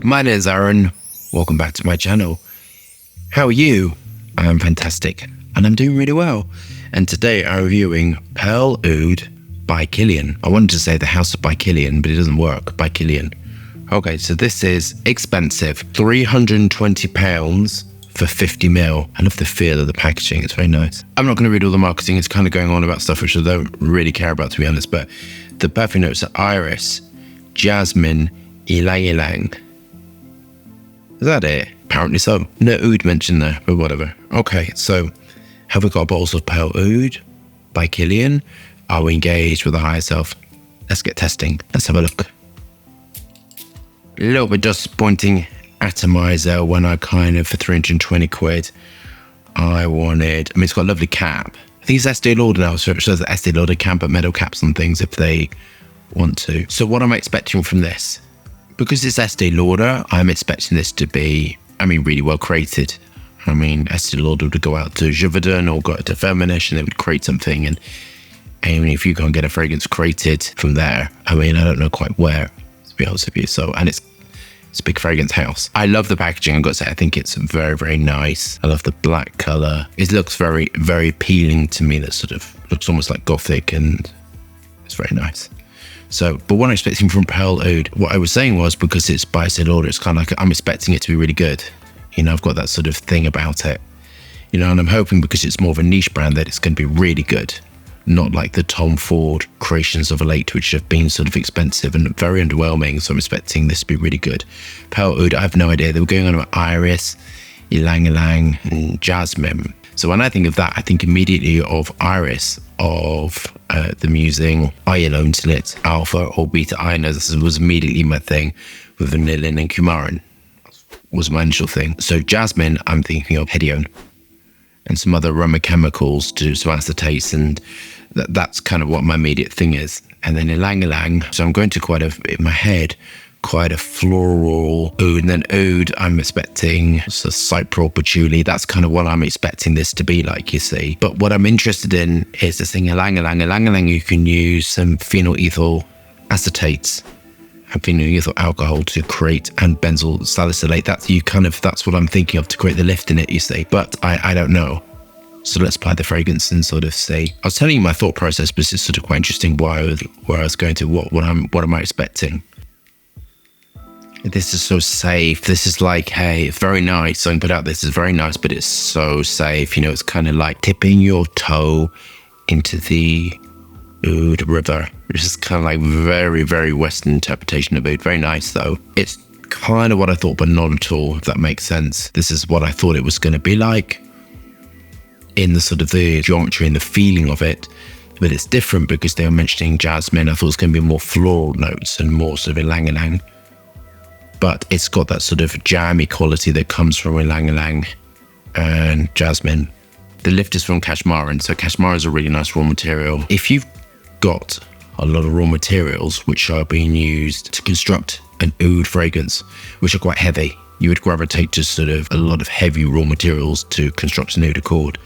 My name is Aaron. Welcome back to my channel. How are you? I'm fantastic and I'm doing really well. And today I'm reviewing Pearl Oud by Kilian. I wanted to say the house by Kilian, but it doesn't work. By Kilian. Okay, so this is expensive. £320 for 50ml. I love the feel of the packaging. It's very nice. I'm not going to read all the marketing. It's kind of going on about stuff which I don't really care about, to be honest. But the perfume notes are iris, jasmine, ylang ylang. Is that it? Apparently so. No oud mentioned there, but whatever. Okay, so have we got bottles of Pearl Oud by Kilian? Are we engaged with the higher self? Let's get testing. Let's have a look. A little bit disappointing atomizer when I for 320 quid, I wanted, it's got a lovely cap. I think it's Estee Lauder now, so it shows that Estee Lauder can put metal caps on things if they want to. So what am I expecting from this? Because it's Estee Lauder, I'm expecting this to be, really well created. Estee Lauder would go out to Givaudan or go out to Firmenich and they would create something. And if you go and get a fragrance created from there, I don't know quite where, to be honest with you. So, and it's a big fragrance house. I love the packaging, I've got to say. I think it's very, very nice. I love the black color. It looks very, very appealing to me. That sort of looks almost like gothic and it's very nice. So, but what I'm expecting from Pearl Oud, what I was saying was, because it's by Estee Lauder, it's kind of like, I'm expecting it to be really good. I've got that sort of thing about it. And I'm hoping because it's more of a niche brand that it's going to be really good. Not like the Tom Ford creations of late, which have been sort of expensive and very underwhelming. So I'm expecting this to be really good. Pearl Oud, I have no idea. They were going on about iris, ylang ylang, and jasmine. So when I think of that, I think immediately of iris, of the Musing Iolone Lit Alpha or Beta Ioners. This was immediately my thing with vanillin and coumarin. Was my initial thing. So jasmine, I'm thinking of hedione and some other aroma chemicals to some acetates, and that's kind of what my immediate thing is. And then ylang ylang. So I'm going to in my head, quite a floral oud, and then oud I'm expecting cypral patchouli. That's kind of what I'm expecting this to be like, you see. But what I'm interested in is this thing ylang ylang. Ylang ylang, you can use some phenyl ethyl acetates and phenyl ethyl alcohol to create, and benzyl salicylate. That's what I'm thinking of to create the lift in it, you see. But I don't know. So let's apply the fragrance and sort of see. I was telling you my thought process, but it's sort of quite interesting where I was going to, what am I expecting? This is so safe. This is like, hey, it's very nice. So I can put out this is very nice, but it's so safe. It's kind of like tipping your toe into the oud river, which is kind of like very, very Western interpretation of oud. Very nice though. It's kind of what I thought, but not at all, if that makes sense. This is what I thought it was going to be like in the sort of the geometry and the feeling of it. But it's different because they were mentioning jasmine. I thought it was going to be more floral notes and more sort of ylang ylang. But it's got that sort of jammy quality that comes from ylang ylang and jasmine. The lift is from cashmere, so cashmere is a really nice raw material. If you've got a lot of raw materials which are being used to construct an oud fragrance, which are quite heavy, you would gravitate to sort of a lot of heavy raw materials to construct an oud accord.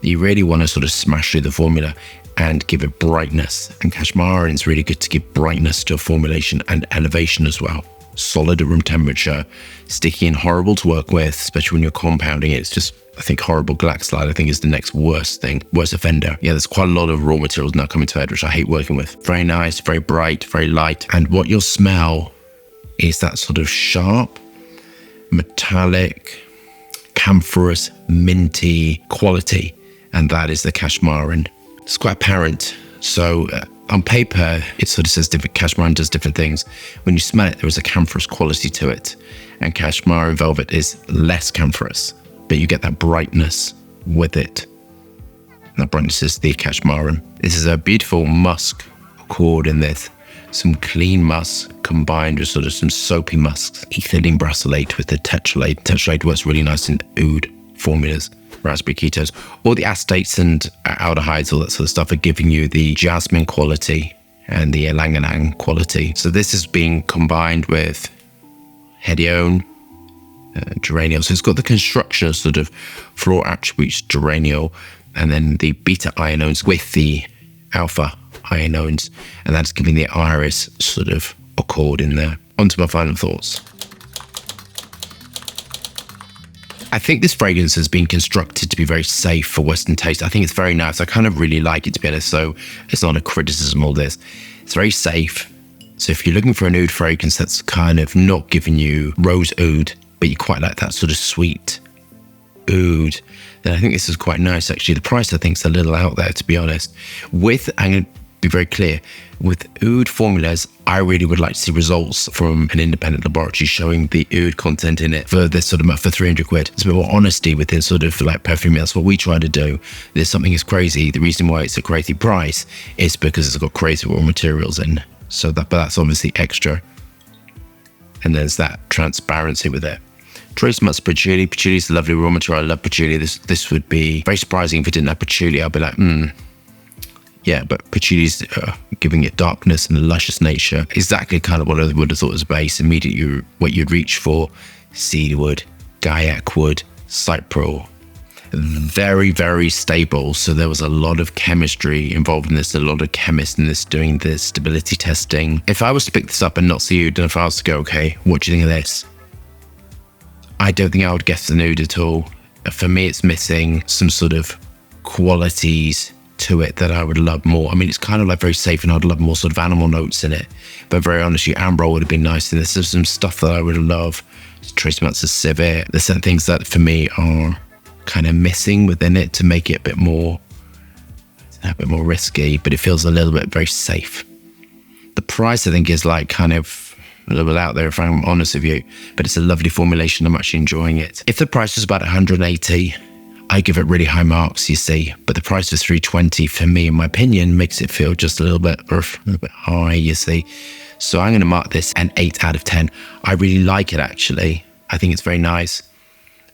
You really want to sort of smash through the formula and give it brightness. And cashmere is really good to give brightness to a formulation and elevation as well. Solid at room temperature, sticky and horrible to work with, especially when you're compounding it. It's just, I think horrible glax slide, I think is the next worst offender. Yeah, there's quite a lot of raw materials now coming to head, which I hate working with. Very nice, very bright, very light. And what you'll smell is that sort of sharp, metallic, camphorous, minty quality. And that is the cashmere. It's quite apparent. So on paper, it sort of says different, cashmere does different things. When you smell it, there is a camphorous quality to it. And cashmere and velvet is less camphorous, but you get that brightness with it. And that brightness is the cashmere. This is a beautiful musk accord in this. Some clean musk combined with sort of some soapy musks. Ethylene brassylate with the tetralate. Tetralate works really nice in oud formulas. Raspberry ketos, all the acetates and aldehydes, all that sort of stuff are giving you the jasmine quality and the ylang ylang quality. So this is being combined with hedione, geraniol. So it's got the construction of sort of floral attributes, geraniol, and then the beta ionones with the alpha ionones, and that's giving the iris sort of accord in there. On to my final thoughts. I think this fragrance has been constructed to be very safe for Western taste. I think it's very nice. I kind of really like it, to be honest. So it's not a criticism of this. It's very safe. So if you're looking for an oud fragrance that's kind of not giving you rose oud, but you quite like that sort of sweet oud, then I think this is quite nice. Actually, the price I think is a little out there, to be honest. I'm going to be very clear, with oud formulas, I really would like to see results from an independent laboratory showing the oud content in it for this sort of for 300 quid. It's a bit more honesty within sort of like Perfumer. That's what we try to do. There's something is crazy. The reason why it's a crazy price is because it's got crazy raw materials in. So but that's obviously extra. And there's that transparency with it. Trace amounts of patchouli. Patchouli is a lovely raw material. I love patchouli. This would be very surprising if it didn't have patchouli. I'd be like, yeah, but patchouli's giving it darkness and a luscious nature. Exactly kind of what I would have thought was base. Immediately what you'd reach for: cedarwood, gaiac wood, cypress. Very, very stable. So there was a lot of chemistry involved in this, a lot of chemists in this doing the stability testing. If I was to pick this up and not see oud, and if I was to go, okay, what do you think of this? I don't think I would guess an oud at all. For me, it's missing some sort of qualities to it that I would love more. I mean, it's kind of like very safe, and I'd love more sort of animal notes in it. But very honestly, amber would have been nice. And there's some stuff that I would love. Trace amounts of civet. There's certain things that for me are kind of missing within it to make it a bit more risky, but it feels a little bit very safe. The price I think is like kind of a little bit out there, if I'm honest with you, but it's a lovely formulation. I'm actually enjoying it. If the price was about 180, I give it really high marks, you see, but the price of 320 for me, in my opinion, makes it feel just a little bit high, you see. So I'm going to mark this an 8 out of 10. I really like it, actually. I think it's very nice.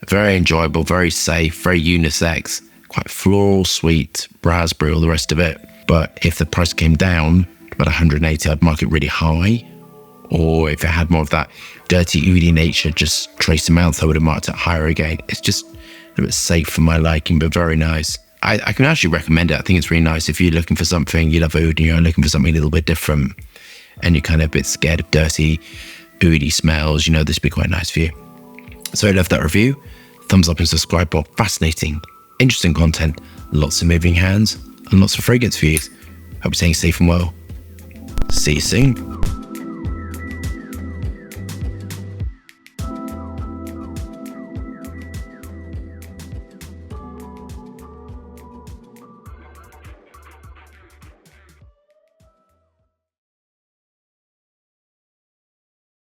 Very enjoyable, very safe, very unisex, quite floral, sweet, raspberry, all the rest of it. But if the price came down about 180, I'd mark it really high. Or if it had more of that dirty, oudy nature, just trace amounts, I would have marked it higher again. It's just a little bit safe for my liking, but very nice. I can actually recommend it. I think it's really nice if you're looking for something, you love oud, and you're looking for something a little bit different, and you're kind of a bit scared of dirty, oudy smells, this would be quite nice for you. So I love that review. Thumbs up and subscribe for fascinating, interesting content, lots of moving hands, and lots of fragrance views. Hope you're staying safe and well. See you soon.